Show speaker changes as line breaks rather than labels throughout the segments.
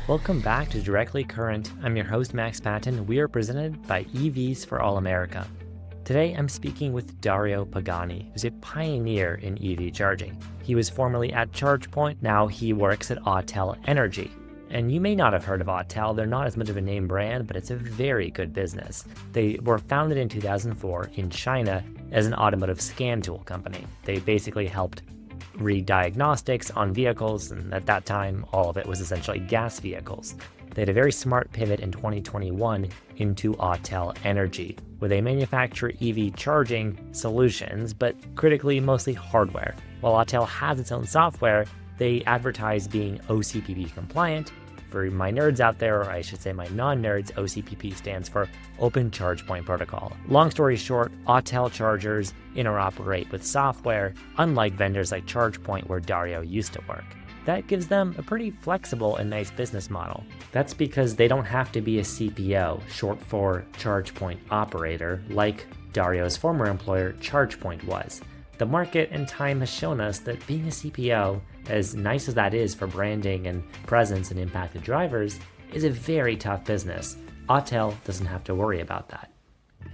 Welcome back to Directly Current. I'm your host, Max Patton. We are presented by EVs for All America. Today, I'm speaking with Dario Pagani, who's a pioneer in EV charging. He was formerly at ChargePoint, now he works at Autel Energy. And you may not have heard of Autel, they're not as much of a name brand, but it's a very good business. They were founded in 2004 in China as an automotive scan tool company. They basically helped read diagnostics on vehicles, and at that time, all of it was essentially gas vehicles. They had a very smart pivot in 2021 into Autel Energy, where they manufacture EV charging solutions, but critically mostly hardware. While Autel has its own software, they advertise being OCPP compliant. For my nerds out there, or I should say my non-nerds, OCPP stands for Open Charge Point Protocol. Long story short, Autel chargers interoperate with software, unlike vendors like ChargePoint where Dario used to work. That gives them a pretty flexible and nice business model. That's because they don't have to be a CPO, short for ChargePoint operator, like Dario's former employer ChargePoint was. The market and time has shown us that being a CPO, as nice as that is for branding and presence and impacted drivers, is a very tough business. Autel doesn't have to worry about that.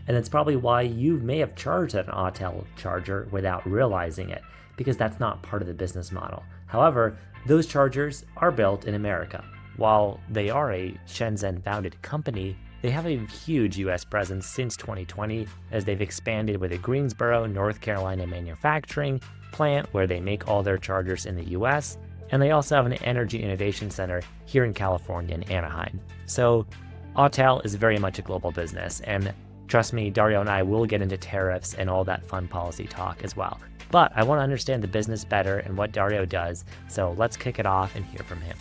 And that's probably why you may have charged at an Autel charger without realizing it, because that's not part of the business model. However, those chargers are built in America. While they are a Shenzhen founded company, they have a huge US presence since 2020 as they've expanded with a Greensboro, North Carolina manufacturing plant where they make all their chargers in the US, and they also have an energy innovation center here in California in Anaheim. So Autel is very much a global business, and trust me, Dario and I will get into tariffs and all that fun policy talk as well. But I want to understand the business better and what Dario does, so let's kick it off and hear from him.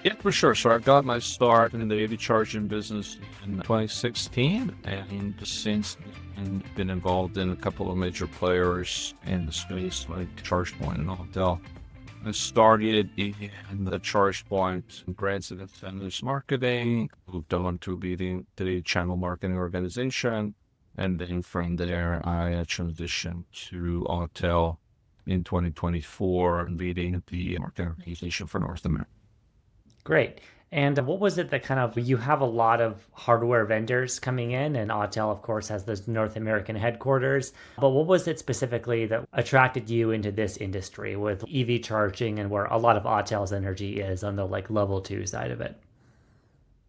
Yeah, for sure. So I got my start in the EV charging business in 2016, and since then been involved in a couple of major players in the space like ChargePoint and Autel. I started in the ChargePoint grants and incentives marketing, moved on to leading the channel marketing organization, and then from there I transitioned to Autel in 2024, leading the marketing organization for North America.
Great. And what was it that you have a lot of hardware vendors coming in, and Autel, of course, has this North American headquarters. But what was it specifically that attracted you into this industry with EV charging and where a lot of Autel's energy is on the level 2 side of it?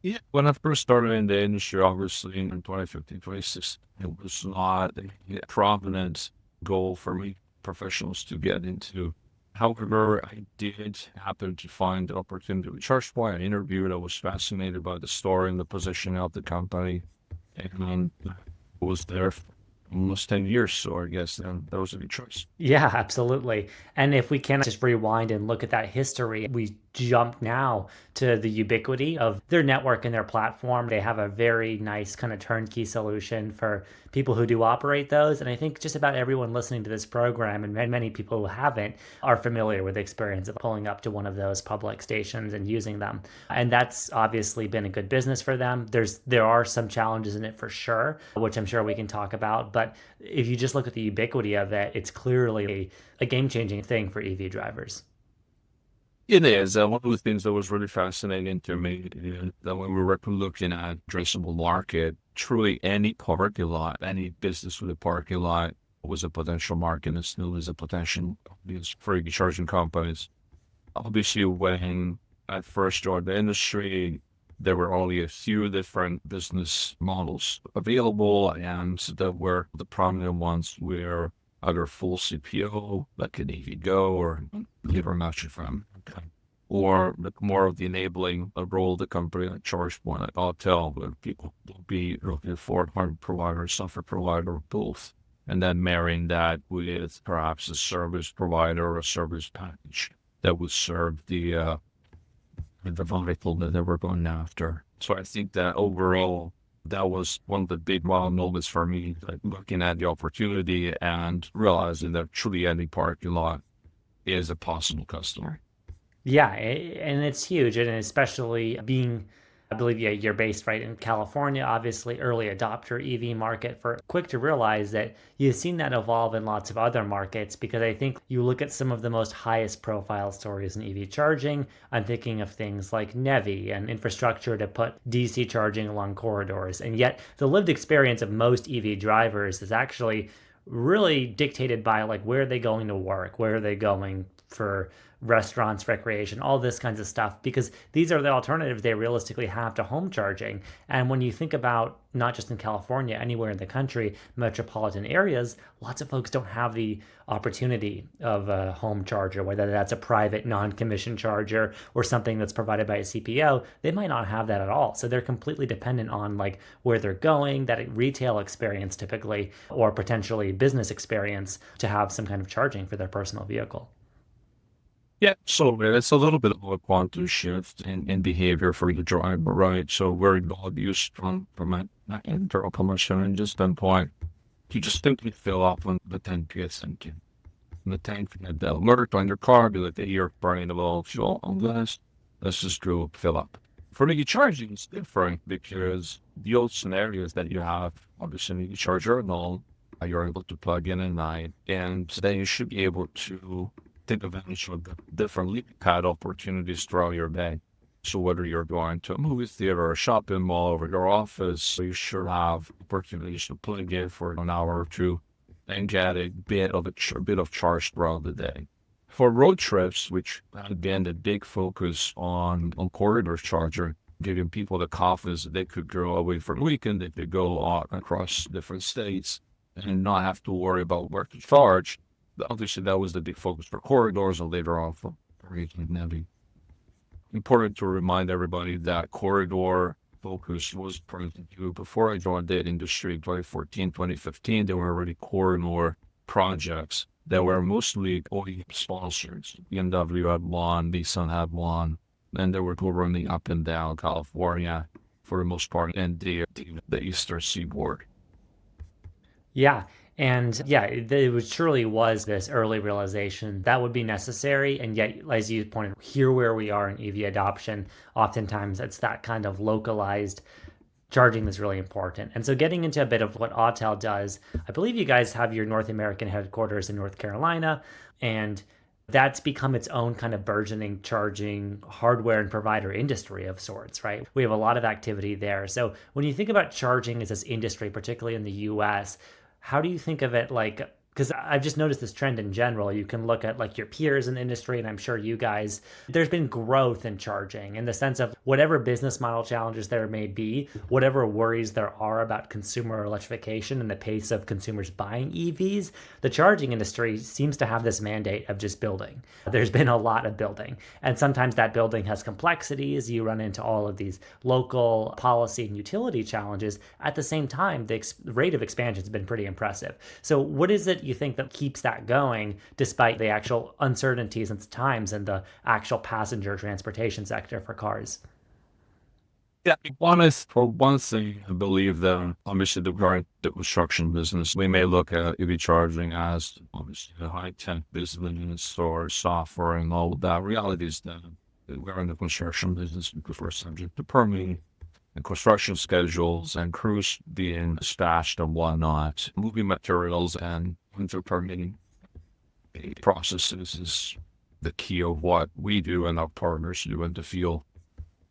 Yeah, when I first started in the industry, obviously in 2015, 2016, it was not a prominent goal for me professionals to get into. However, I did happen to find an opportunity with ChargePoint. I interviewed. I was fascinated by the story and the positioning of the company, and I was there for almost 10 years. So I guess that was a good choice.
Yeah, absolutely. And if we can just rewind and look at that history, we jump now to the ubiquity of their network and their platform. They have a very nice kind of turnkey solution for people who do operate those. And I think just about everyone listening to this program, and many people who haven't, are familiar with the experience of pulling up to one of those public stations and using them. And that's obviously been a good business for them. There are some challenges in it for sure, which I'm sure we can talk about. But if you just look at the ubiquity of it, it's clearly a game-changing thing for EV drivers.
It is. One of the things that was really fascinating to me is that when we were looking at addressable market, truly any parking lot, any business with a parking lot was a potential market and still is a potential for EV charging companies. Obviously, when I first joined the industry, there were only a few different business models available, and the prominent ones were either full CPO, like an EVgo or liver matching from, or more of the enabling role of the company like ChargePoint, like Autel, where people will be looking for hardware provider, software provider, both, and then marrying that with perhaps a service provider or a service package that would serve the vertical that they were going after. So I think that overall, that was one of the big wow moments for me, like looking at the opportunity and realizing that truly any parking lot is a possible customer.
Yeah, and it's huge, and especially being I believe, yeah, you're based right in California, obviously early adopter EV market. For quick to realize that you've seen that evolve in lots of other markets, because I think you look at some of the most highest profile stories in EV charging. I'm thinking of things like NEVI and infrastructure to put DC charging along corridors. And yet the lived experience of most EV drivers is actually really dictated by like where are they going to work, where are they going for restaurants, recreation, all this kinds of stuff, because these are the alternatives they realistically have to home charging. And when you think about not just in California, anywhere in the country, metropolitan areas, lots of folks don't have the opportunity of a home charger, whether that's a private non-commissioned charger or something that's provided by a CPO. They might not have that at all. So they're completely dependent on like where they're going, that retail experience typically, or potentially business experience to have some kind of charging for their personal vehicle.
Yeah, so it's a little bit of a quantum shift in behavior for the driver, right? So where God used from an internal combustion engine standpoint, you just simply fill up when the tank gets empty. And the tank had the alert on your car, be like, hey, you're burning a little fuel on this. Let's just go fill up. For the charging, it's different because the old scenarios that you have, obviously, you charger and all, you're able to plug in at night, and then you should be able to take advantage of the different leap pad opportunities throughout your day. So whether you're going to a movie theater, a shopping mall, or your office, you should have opportunities to plug in for an hour or two and get a bit of charge throughout the day. For road trips, which had been the big focus on corridor charger, giving people the confidence that they could go away for the weekend, they could go out across different states and not have to worry about where to charge. Obviously, that was the big focus for corridors and later on for regional NEVI. Important to remind everybody that corridor focus was present before I joined the industry in 2014, 2015. There were already corridor projects that were mostly OEM sponsors. BMW had one, Nissan had one, and they were running up and down California for the most part and the Eastern Seaboard.
Yeah. And yeah, it surely was this early realization that would be necessary. And yet, as you pointed, here where we are in EV adoption, oftentimes it's that kind of localized charging that's really important. And so, getting into a bit of what Autel does, I believe you guys have your North American headquarters in North Carolina, and that's become its own kind of burgeoning charging hardware and provider industry of sorts, right? We have a lot of activity there. So, when you think about charging as this industry, particularly in the US, how do you think of it like, because I've just noticed this trend in general. You can look at like your peers in the industry, and I'm sure you guys, there's been growth in charging in the sense of whatever business model challenges there may be, whatever worries there are about consumer electrification and the pace of consumers buying EVs, the charging industry seems to have this mandate of just building. There's been a lot of building, and sometimes that building has complexities. You run into all of these local policy and utility challenges. At the same time, the rate of expansion has been pretty impressive. So what is it you think that keeps that going despite the actual uncertainties and times in the actual passenger transportation sector for cars?
Yeah, honest, for one thing, I believe that obviously the construction business, we may look at EV charging as obviously a high-tech business or software and all of that. Reality is that we're in the construction business because we're subject to permitting and construction schedules and crews being stashed and whatnot. Moving materials and winter permitting processes is the key of what we do and our partners do in the field.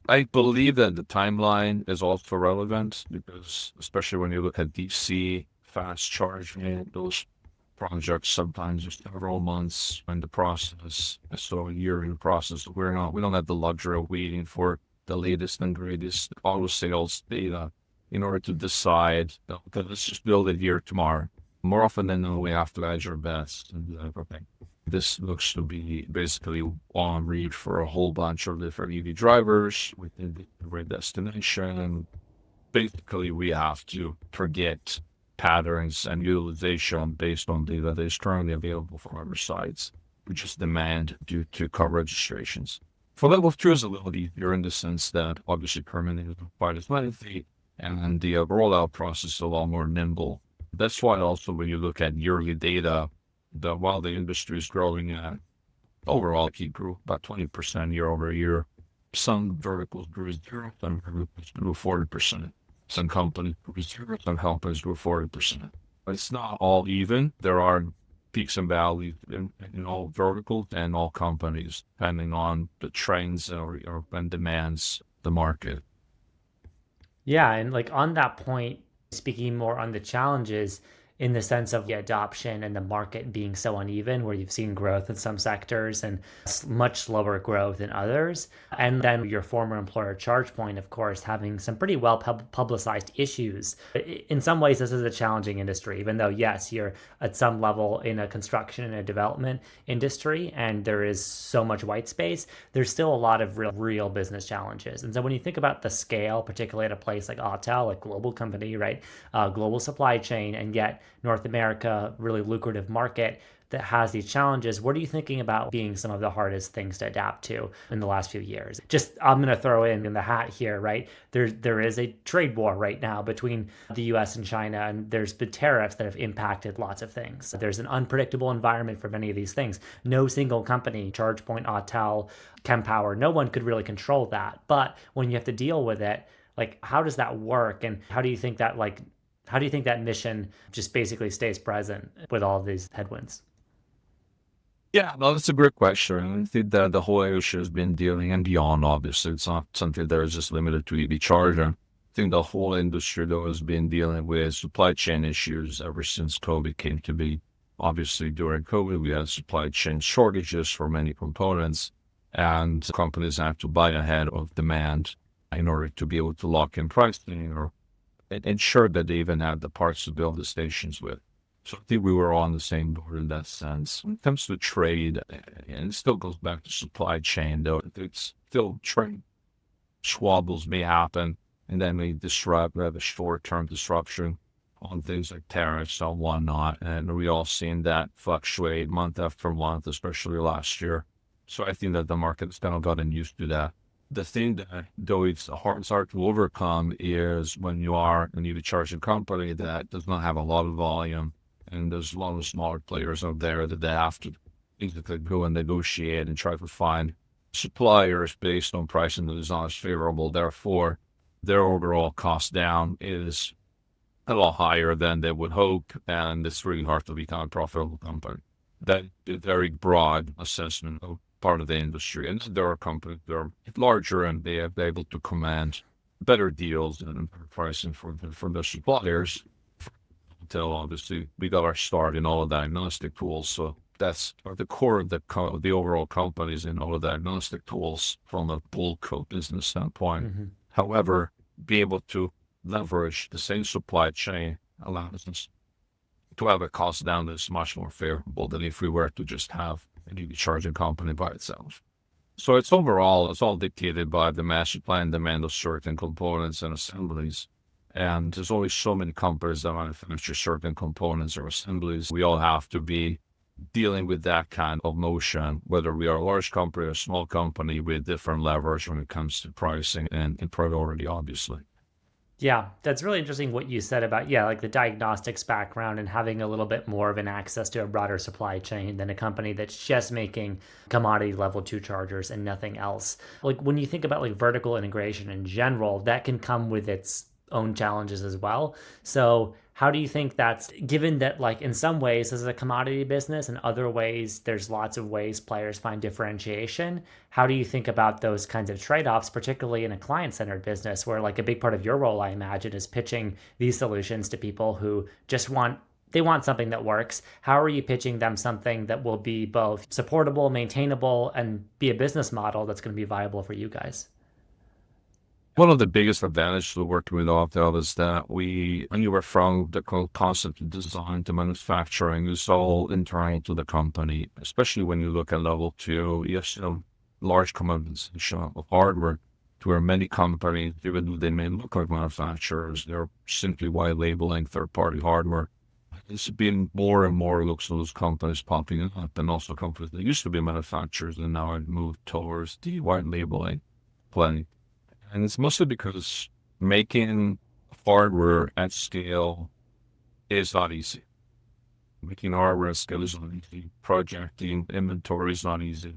I believe that the timeline is also relevant because, especially when you look at DC, fast charging, those projects sometimes are several months in the process, so a year in the process. We don't have the luxury of waiting for the latest and greatest auto sales data in order to decide, okay, let's just build it here tomorrow. More often than not, we have to edge our best and everything. This looks to be basically on read for a whole bunch of different EV drivers within the right destination. And basically, we have to predict patterns and utilization based on data that is currently available from our sites, which is demand due to car registrations. For level 2 is a little easier in the sense that obviously permitting is quite as lengthy and the rollout process is a lot more nimble. That's why also when you look at yearly data, while the industry is growing at overall, it grew about 20% year over year. Some verticals grew 0, some verticals grew 40%. Some companies grew 0, some companies grew 40%. But it's not all even. There are peaks and valleys in all verticals and all companies, depending on the trends or when demands the market.
Yeah, and like on that point, speaking more on the challenges in the sense of the adoption and the market being so uneven, where you've seen growth in some sectors and much slower growth in others. And then your former employer, ChargePoint, of course, having some pretty well publicized issues. In some ways, this is a challenging industry, even though, yes, you're at some level in a construction and a development industry, and there is so much white space, there's still a lot of real business challenges. And so when you think about the scale, particularly at a place like Autel, a global company, right, global supply chain, and yet North America, really lucrative market that has these challenges, what are you thinking about being some of the hardest things to adapt to in the last few years? Just, I'm going to throw in the hat here, right? There is a trade war right now between the US and China, and there's been tariffs that have impacted lots of things. There's an unpredictable environment for many of these things. No single company, ChargePoint, Autel, Kempower, no one could really control that. But when you have to deal with it, like, how does that work? And how do you think that mission just basically stays present with all of these headwinds?
Yeah, no, that's a great question. And I think that the whole issue has been dealing and beyond, obviously. It's not something that is just limited to EV charger. I think the whole industry, though, has been dealing with supply chain issues ever since COVID came to be. Obviously, during COVID, we had supply chain shortages for many components, and companies have to buy ahead of demand in order to be able to lock in pricing or ensure that they even have the parts to build the stations with. So I think we were all on the same board in that sense. When it comes to trade, and it still goes back to supply chain, though, it's still trade squabbles may happen, and then may disrupt, have a short-term disruption on things like tariffs and whatnot. And we all seen that fluctuate month after month, especially last year. So I think that the market's kind of gotten used to that. The thing that, though it's hard to overcome, is when you are an EV charging company that does not have a lot of volume, and there's a lot of smaller players out there that they have to basically go and negotiate and try to find suppliers based on pricing that is not as favorable. Therefore, their overall cost down is a lot higher than they would hope, and it's really hard to become a profitable company. That is a very broad assessment of part of the industry. And there are companies that are larger and they are able to command better deals and better pricing from their suppliers. Until obviously we got our start in all the diagnostic tools. So that's the core of the overall companies in all the diagnostic tools from a bulk of business standpoint.
Mm-hmm.
However, be able to leverage the same supply chain allows us to have a cost down that's much more favorable than if we were to just have an EV charging company by itself. So it's all dictated by the mass supply and demand of certain components and assemblies. And there's always so many companies that manufacture certain components or assemblies. We all have to be dealing with that kind of motion, whether we are a large company or a small company, with different levers when it comes to pricing and priority, obviously.
Yeah, that's really interesting what you said about, yeah, like the diagnostics background and having a little bit more of an access to a broader supply chain than a company that's just making commodity level 2 chargers and nothing else. Like when you think about like vertical integration in general, that can come with its own challenges as well. So how do you think that's, given that like in some ways this is a commodity business, in other ways there's lots of ways players find differentiation? How do you think about those kinds of trade-offs, particularly in a client-centered business where like a big part of your role, I imagine, is pitching these solutions to people who just want something that works. How are you pitching them something that will be both supportable, maintainable, and be a business model that's going to be viable for you guys?
One of the biggest advantages of working with Autel is that anywhere from the concept to design to manufacturing, is all internal to the company, especially when you look at level 2, yes, large commitments of hardware, to where many companies, even though they may look like manufacturers, they're simply white labeling third-party hardware. It's been more and more looks of those companies popping up, and also companies that used to be manufacturers and now have moved towards the white labeling planning. And it's mostly because making hardware at scale is not easy. Making hardware at scale is not easy. Projecting inventory is not easy.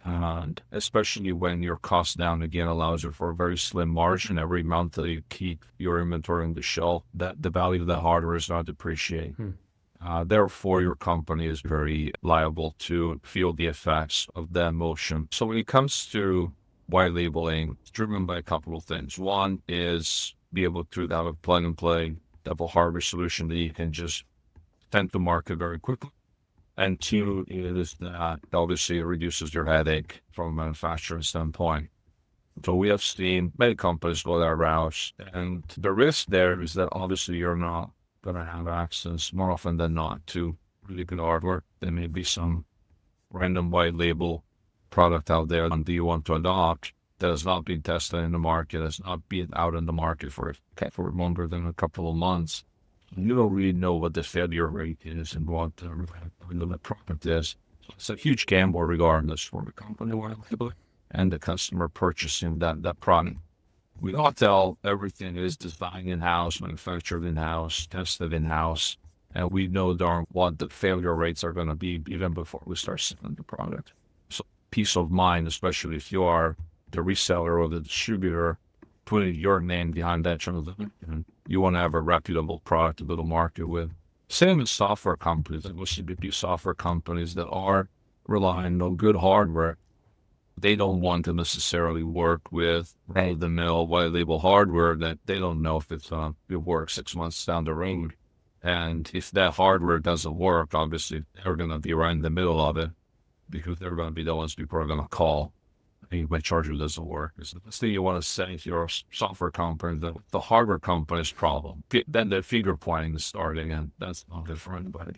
And especially when your cost down again allows you for a very slim margin every month that you keep your inventory on the shelf, that the value of the hardware is not depreciating. Therefore, your company is very liable to feel the effects of that motion. So when it comes to white labeling, it's driven by a couple of things. One is be able to have a plug and play double hardware solution that you can just tend to market very quickly. And two is that obviously it reduces your headache from a manufacturing standpoint. So we have seen many companies go that route. And the risk there is that obviously you're not going to have access more often than not to really good hardware. There may be some random white label product out there that you want to adopt that has not been tested in the market, has not been out in the market for longer than a couple of months. You don't really know what the failure rate is and what the product is. So it's a huge gamble regardless for the company and the customer purchasing that product. With Autel, everything is designed in-house, manufactured in-house, tested in-house, and we know darn what the failure rates are going to be even before we start selling the product. So peace of mind, especially if you are the reseller or the distributor, putting your name behind that transaction, and you want to have a reputable product to go to market with. Same as software companies, like CBP software companies that are relying on good hardware. They don't want to necessarily work with run-of-the-mill white label hardware that they don't know if it works 6 months down the road. And if that hardware doesn't work, obviously they're going to be right in the middle of it because they're going to be the ones people are going to call. Hey, my charger doesn't work. It's the first thing you want to say if you're a software company, that the hardware company's problem. Then the finger pointing is starting, and that's not good for anybody.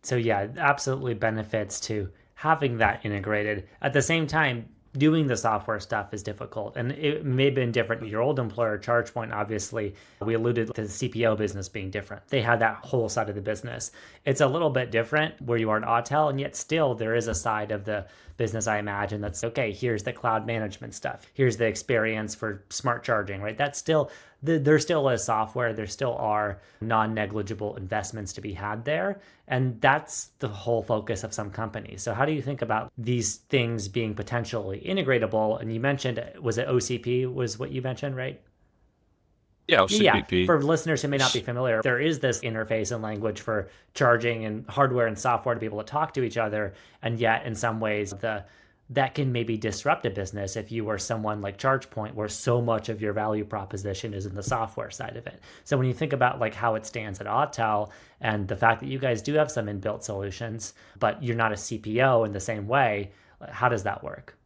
So yeah, absolutely benefits to having that integrated. At the same time, doing the software stuff is difficult, and it may have been different with your old employer, ChargePoint. Obviously, we alluded to the CPO business being different. They had that whole side of the business. It's a little bit different where you are at Autel, and yet still there is a side of the business, I imagine, that's okay. Here's the cloud management stuff. Here's the experience for smart charging, right? That's still there still is software. There still are non-negligible investments to be had there, and that's the whole focus of some companies. So how do you think about these things being potentially integratable? And you mentioned, was it OCP was what you mentioned, right?
Yeah,
Yeah,
CPP.
for listeners who may not be familiar, there is this interface and language for charging and hardware and software to be able to talk to each other. And yet, in some ways, that can maybe disrupt a business if you were someone like ChargePoint, where so much of your value proposition is in the software side of it. So when you think about like how it stands at Autel and the fact that you guys do have some inbuilt solutions, but you're not a CPO in the same way, how does that work?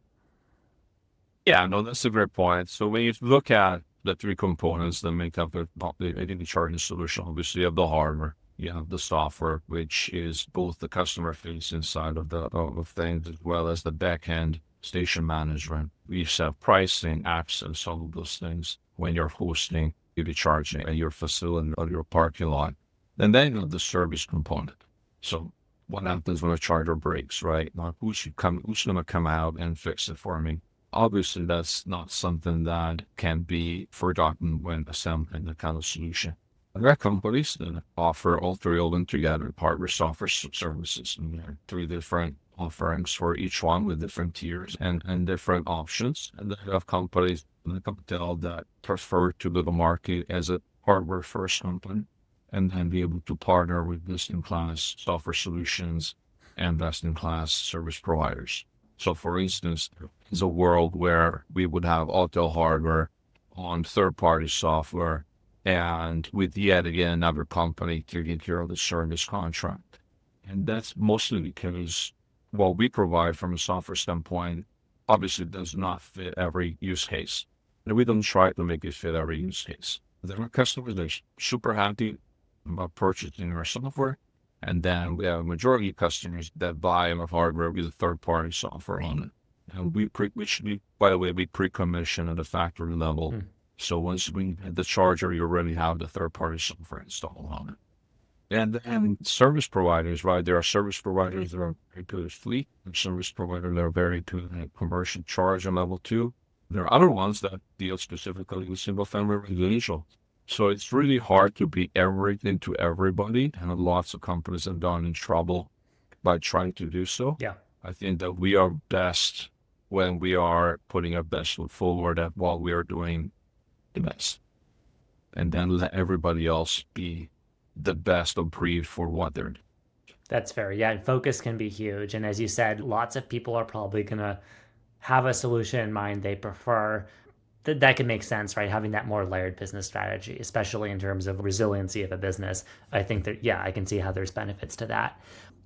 Yeah, no, that's a great point. So when you look at the three components that make up the charging solution, obviously you have the hardware, you have the software, which is both the customer facing side of things as well as the back end station management. We have pricing, access, all of those things when you're hosting EV charging at your facility or your parking lot. And then you have the service component. So what happens when a charger breaks, right? Now, who's going to come out and fix it for me? Obviously, that's not something that can be forgotten when assembling the kind of solution. There are companies that offer all three of them together, hardware, software, services, and there are three different offerings for each one with different tiers and different options. And then you have companies like Autel that prefer to go to market as a hardware first company and then be able to partner with best-in-class software solutions and best-in-class service providers. So for instance, there's a world where we would have Autel hardware on third-party software and with yet again another company to take care of the service contract. And that's mostly because what we provide from a software standpoint obviously does not fit every use case. And we don't try to make it fit every use case. There are customers that are super happy about purchasing our software. And then we have a majority of customers that buy our hardware with a third-party software on it. And by the way, we pre-commission at the factory level. So once we have the charger, you already have the third-party software installed on it. And then service providers, right? There are service providers that are very good at fleet, and service providers that are very good at commercial charge on level 2. There are other ones that deal specifically with single-family residential. So it's really hard to be everything to everybody, and lots of companies have gone in trouble by trying to do so.
Yeah.
I think that we are best when we are putting our best foot forward at what we are doing the best. And then let everybody else be the best of breed for what they're doing.
That's fair. Yeah, and focus can be huge. And as you said, lots of people are probably going to have a solution in mind they prefer. That can make sense, right? Having that more layered business strategy, especially in terms of resiliency of a business. I think that, yeah, I can see how there's benefits to that.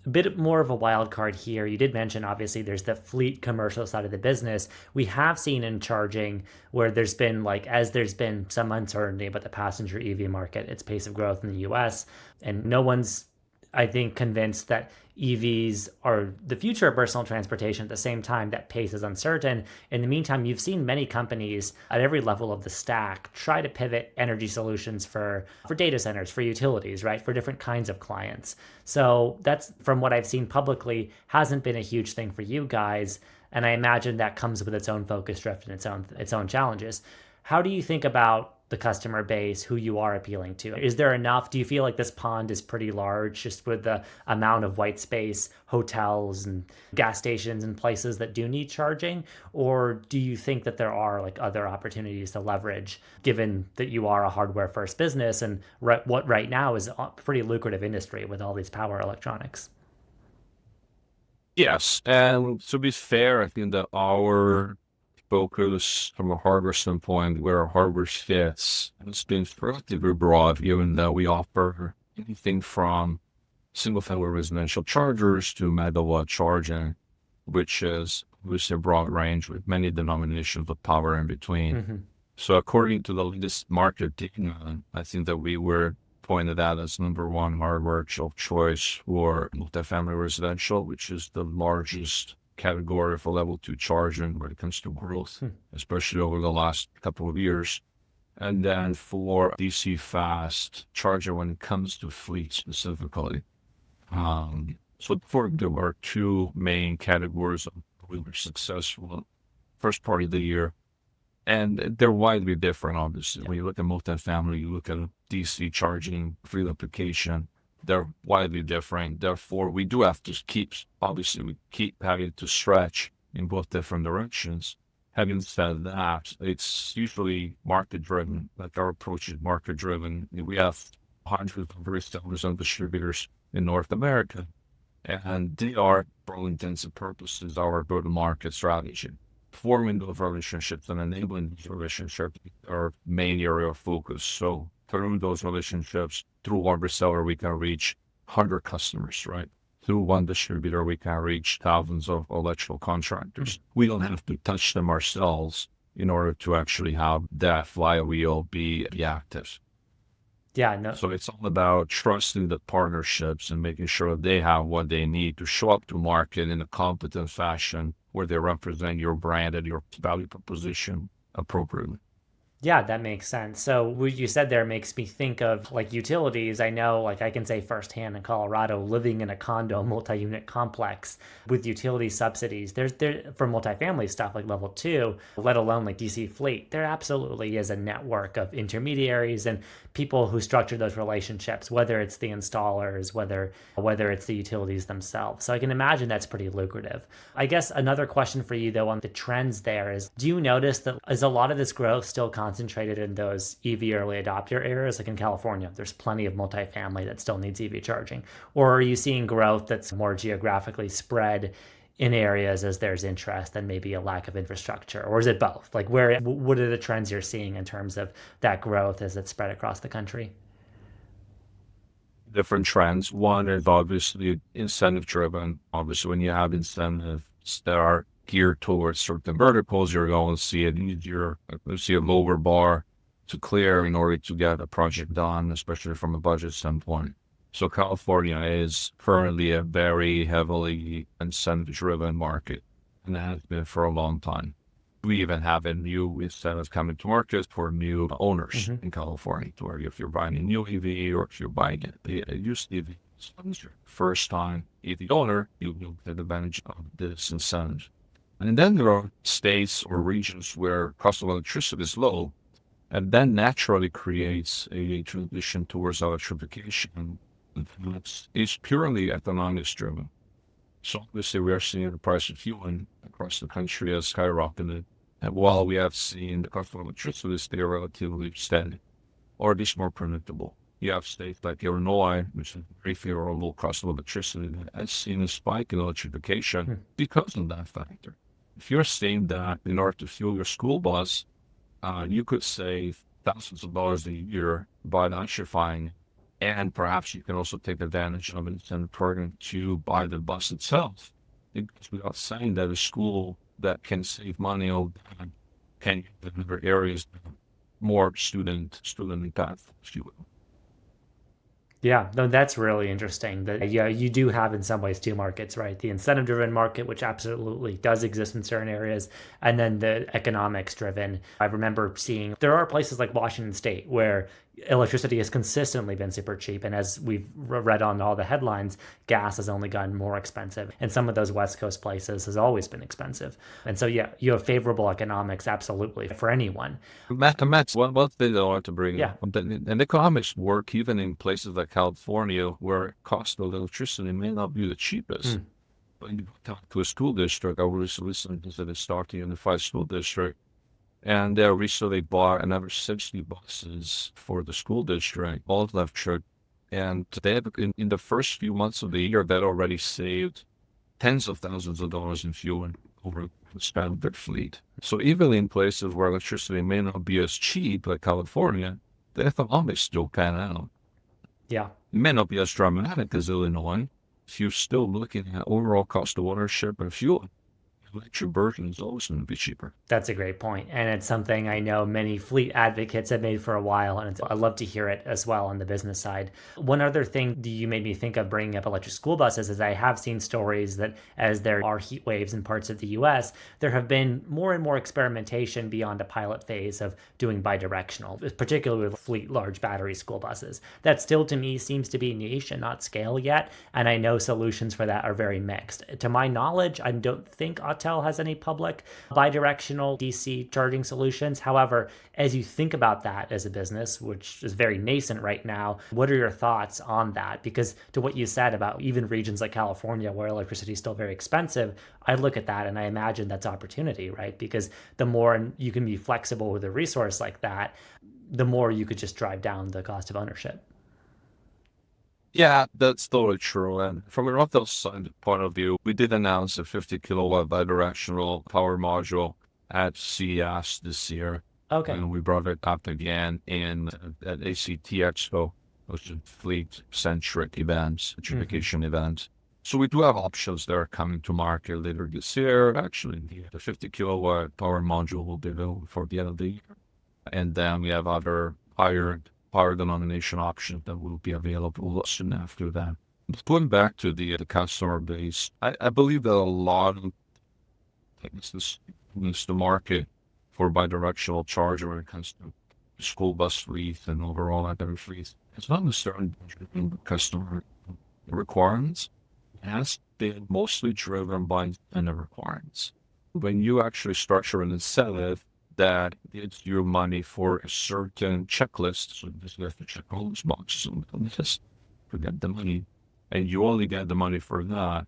A bit more of a wild card here. You did mention, obviously, there's the fleet commercial side of the business. We have seen in charging where there's been, like, as there's been some uncertainty about the passenger EV market, its pace of growth in the US, and no one's, I think, convinced that EVs are the future of personal transportation. At the same time, that pace is uncertain. In the meantime, you've seen many companies at every level of the stack try to pivot energy solutions for data centers, for utilities, right? For different kinds of clients. So that's, from what I've seen publicly, hasn't been a huge thing for you guys. And I imagine that comes with its own focus drift and its own challenges. How do you think about the customer base, who you are appealing to? Is there enough? Do you feel like this pond is pretty large just with the amount of white space, hotels and gas stations and places that do need charging? Or do you think that there are like other opportunities to leverage, given that you are a hardware first business and what right now is a pretty lucrative industry with all these power electronics?
Yes. And to be fair, I think that our focus from a hardware standpoint, where our hardware fits, has been relatively broad, given that we offer anything from single-family residential chargers to megawatt charging, which is a broad range with many denominations of power in between.
Mm-hmm.
So according to the latest market data, I think that we were pointed out as number one hardware of choice for multifamily residential, which is the largest category for level 2 charging when it comes to growth, especially over the last couple of years. And then for DC fast charger when it comes to fleet specifically. So there are two main categories of we were successful first part of the year. And they're widely different, obviously. When you look at multifamily, you look at DC charging, field application, they're widely different. Therefore, we do have to we keep having to stretch in both different directions. Having said that, it's usually market driven. Like our approach is market driven. We have hundreds of resellers and distributors in North America, and they are, for all intents and purposes, our go-to-market strategy. Forming those relationships and enabling these relationships are our main area of focus. So through those relationships, through one reseller, we can reach 100 customers, right? Through one distributor, we can reach thousands of electrical contractors. We don't have to touch them ourselves in order to actually have that flywheel be active.
Yeah, no.
So it's all about trusting the partnerships and making sure they have what they need to show up to market in a competent fashion where they represent your brand and your value proposition appropriately.
Yeah, that makes sense. So what you said there makes me think of like utilities. I know, like I can say firsthand in Colorado, living in a condo multi-unit complex with utility subsidies, there's there for multifamily stuff like level 2, let alone like DC fleet, there absolutely is a network of intermediaries and people who structure those relationships, whether it's the installers, whether it's the utilities themselves. So I can imagine that's pretty lucrative. I guess another question for you though on the trends there is, do you notice that is a lot of this growth still concentrated in those EV early adopter areas? Like in California, there's plenty of multifamily that still needs EV charging. Or are you seeing growth that's more geographically spread in areas as there's interest and maybe a lack of infrastructure? Or is it both? Like what are the trends you're seeing in terms of that growth as it's spread across the country?
Different trends. One is obviously incentive driven. Obviously, when you have incentives that are geared towards certain verticals, you're going to see it easier, see a lower bar to clear in order to get a project done, especially from a budget standpoint. So California is currently a very heavily incentive-driven market, and has been for a long time. We even have a new incentives coming to market for new owners in California, where if you're buying a new EV or if you're buying a used EV, as your first time EV owner, you will take advantage of this incentive. And then there are states or regions where cost of electricity is low, and then naturally creates a transition towards electrification. It's purely economics driven. So obviously we are seeing the price of fuel across the country has skyrocketed. And while we have seen the cost of electricity stay relatively steady, or at least more predictable. You have states like Illinois, which is very favorable cost of electricity, that has seen a spike in electrification because of that factor. If you're saying that in order to fuel your school bus, you could save thousands of dollars a year by electrifying, and perhaps you can also take advantage of an incentive program to buy the bus itself. Because without saying that a school that can save money on that can use in other areas more student impact, if you will.
Yeah, no, that's really interesting. That yeah, you do have in some ways two markets, right? The incentive-driven market, which absolutely does exist in certain areas, and then the economics-driven. I remember seeing there are places like Washington State where electricity has consistently been super cheap, and as we've read on all the headlines, gas has only gotten more expensive. And some of those West Coast places has always been expensive. And so yeah, you have favorable economics absolutely for anyone.
Mathematics, one thing I want to bring
Yeah.
up, and economics work even in places like California, where cost of electricity may not be the cheapest.
Mm.
When you talk to a school district, I was listening to the Stark Unified School District, and they recently bought another 60 buses for the school district, all electric. And they have, in the first few months of the year, that already saved tens of thousands of dollars in fuel over the span of their fleet. So even in places where electricity may not be as cheap, like California, the economics still pan out.
Yeah.
It may not be as dramatic as Illinois. If you're still looking at overall cost of ownership and fuel, electric version is always going to be cheaper.
That's a great point. And it's something I know many fleet advocates have made for a while. And I love to hear it as well on the business side. One other thing you made me think of bringing up electric school buses is I have seen stories that as there are heat waves in parts of the US, there have been more and more experimentation beyond a pilot phase of doing bidirectional, particularly with fleet large battery school buses. That still to me seems to be niche and not scale yet. And I know solutions for that are very mixed. To my knowledge, I don't think Autel has any public bidirectional DC charging solutions. However, as you think about that as a business, which is very nascent right now, what are your thoughts on that? Because to what you said about even regions like California where electricity is still very expensive, I look at that and I imagine that's opportunity, right? Because the more you can be flexible with a resource like that, the more you could just drive down the cost of ownership.
Yeah, that's totally true. And from an Autel side point of view, we did announce a 50 kilowatt bidirectional power module at CES this year.
Okay.
And we brought it up again at ACT Expo, which is fleet-centric events, electrification events. So we do have options that are coming to market later this year. Actually, the 50 kilowatt power module will be available for the end of the year. And then we have other higher power denomination options that will be available soon after that. But going back to the customer base, I believe that a lot of this the market for bidirectional charger when it comes to school bus fleet and overall other fleets. It's not necessarily driven by customer requirements. It has been mostly driven by incentive requirements. When you actually structure an incentive that gives you money for a certain checklist, so you have to check all these boxes and just forget the money, and you only get the money for that,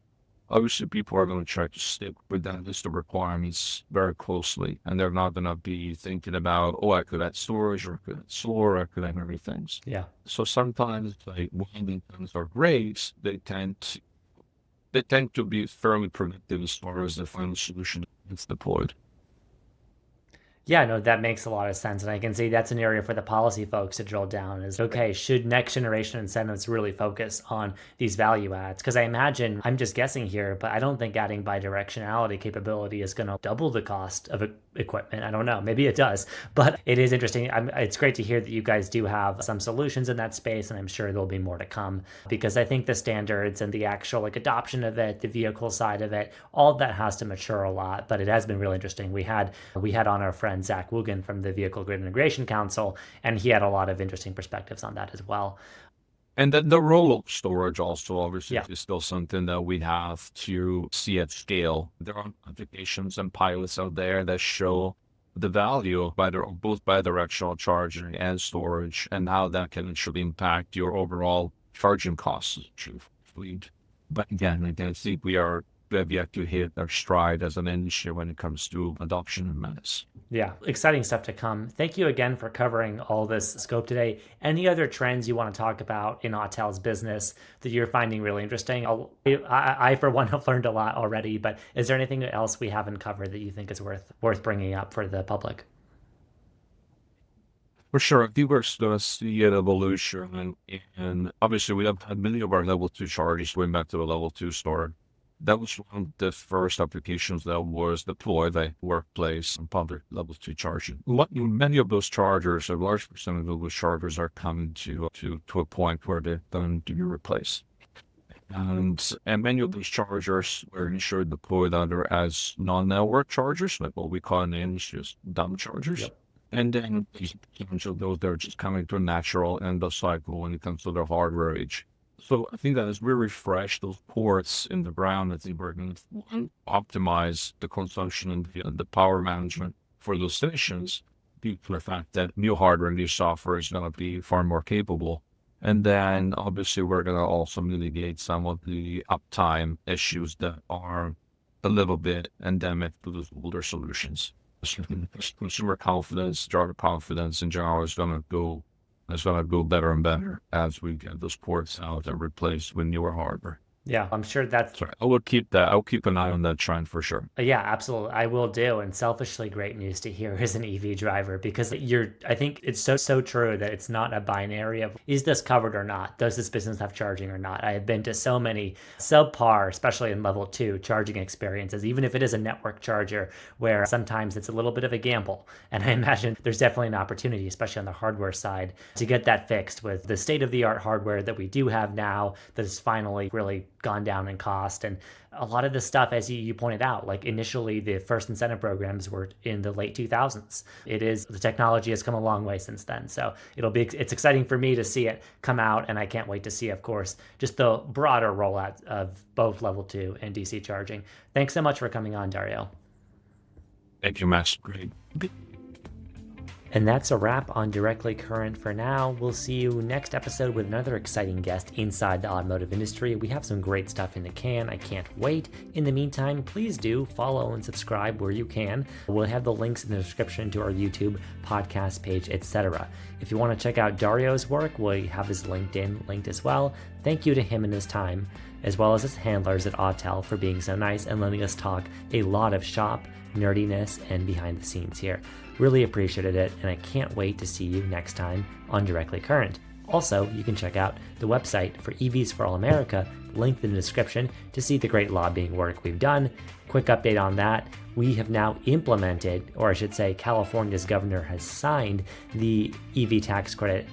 obviously people are going to try to stick with that list of requirements very closely, and they're not going to be thinking about, oh, I could add storage, or I could add solar, or I could add everything.
Yeah.
So sometimes, like when the incentives are great, they tend to be fairly predictive as far as the final solution is deployed.
Yeah, no, that makes a lot of sense. And I can see that's an area for the policy folks to drill down is okay, should next generation incentives really focus on these value adds? Because I imagine, I'm just guessing here, but I don't think adding bidirectionality capability is going to double the cost of equipment. I don't know. Maybe it does, but it is interesting. It's great to hear that you guys do have some solutions in that space, and I'm sure there'll be more to come because I think the standards and the actual like adoption of it, the vehicle side of it, all of that has to mature a lot. But it has been really interesting. We had on our friend Zach Woogan from the Vehicle Grid Integration Council, and he had a lot of interesting perspectives on that as well.
And then the role of storage also obviously
Yeah.
is still something that we have to see at scale. There are applications and pilots out there that show the value of both bidirectional charging and storage and how that can actually impact your overall charging costs of your fleet. But again, I think we have yet to hit our stride as an industry when it comes to adoption and mass.
Yeah, exciting stuff to come. Thank you again for covering all this scope today. Any other trends you want to talk about in Autel's business that you're finding really interesting? I for one, have learned a lot already, but is there anything else we haven't covered that you think is worth bringing up for the public?
For sure, I think we're going to see an evolution, and obviously we have had many of our level 2 chargers going back to the level 2 store. That was one of the first applications that was deployed at workplace and public level 2 charging. Many of those chargers, a large percentage of those chargers are coming to a point where they're going to be replaced. And many of these chargers were initially deployed either as non-network chargers, like what we call in the industry as dumb chargers.
Yep.
And then each of those, they're just coming to a natural end of cycle when it comes to their hardware age. So I think that as we refresh those ports in the ground, I think we're going to optimize the consumption and the power management for those stations due to the fact that new hardware and new software is going to be far more capable. And then obviously we're going to also mitigate some of the uptime issues that are a little bit endemic to those older solutions. Consumer confidence, driver confidence in general is going to go better and better as we get those ports out and replaced with newer hardware.
Yeah, I'm sure that's...
Sorry, I'll keep an eye on that trend for sure.
Yeah, absolutely. I will do. And selfishly, great news to hear as an EV driver, because I think it's so true that it's not a binary of, is this covered or not? Does this business have charging or not? I have been to so many subpar, especially in level 2 charging experiences, even if it is a network charger, where sometimes it's a little bit of a gamble. And I imagine there's definitely an opportunity, especially on the hardware side, to get that fixed with the state of the art hardware that we do have now that has finally really gone down in cost. And a lot of the stuff, as you pointed out, like initially the first incentive programs were in the late 2000s. The technology has come a long way since then. So it's exciting for me to see it come out, and I can't wait to see, of course, just the broader rollout of both level 2 and DC charging. Thanks so much for coming on, Dario.
Thank you, Max. Great.
And that's a wrap on Directly Current for now. We'll see you next episode with another exciting guest inside the automotive industry. We have some great stuff in the can. I can't wait. In the meantime, please do follow and subscribe where you can. We'll have the links in the description to our YouTube, podcast page, etc. If you want to check out Dario's work, we have his LinkedIn linked as well. Thank you to him and his time, as well as his handlers at Autel for being so nice and letting us talk a lot of shop, nerdiness, and behind the scenes here. Really appreciated it, and I can't wait to see you next time on Directly Current. Also, you can check out the website for EVs for All America, linked in the description, to see the great lobbying work we've done. Quick update on that. We have now implemented, or I should say California's governor has signed the EV tax credit,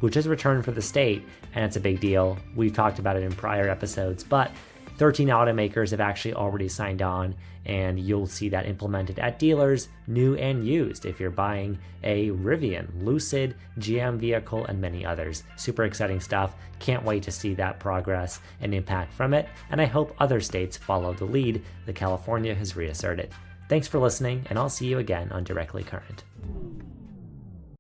which is returned for the state, and it's a big deal. We've talked about it in prior episodes, but 13 automakers have actually already signed on, and you'll see that implemented at dealers, new and used, if you're buying a Rivian, Lucid, GM vehicle, and many others. Super exciting stuff. Can't wait to see that progress and impact from it, and I hope other states follow the lead that California has reasserted. Thanks for listening, and I'll see you again on Directly Current.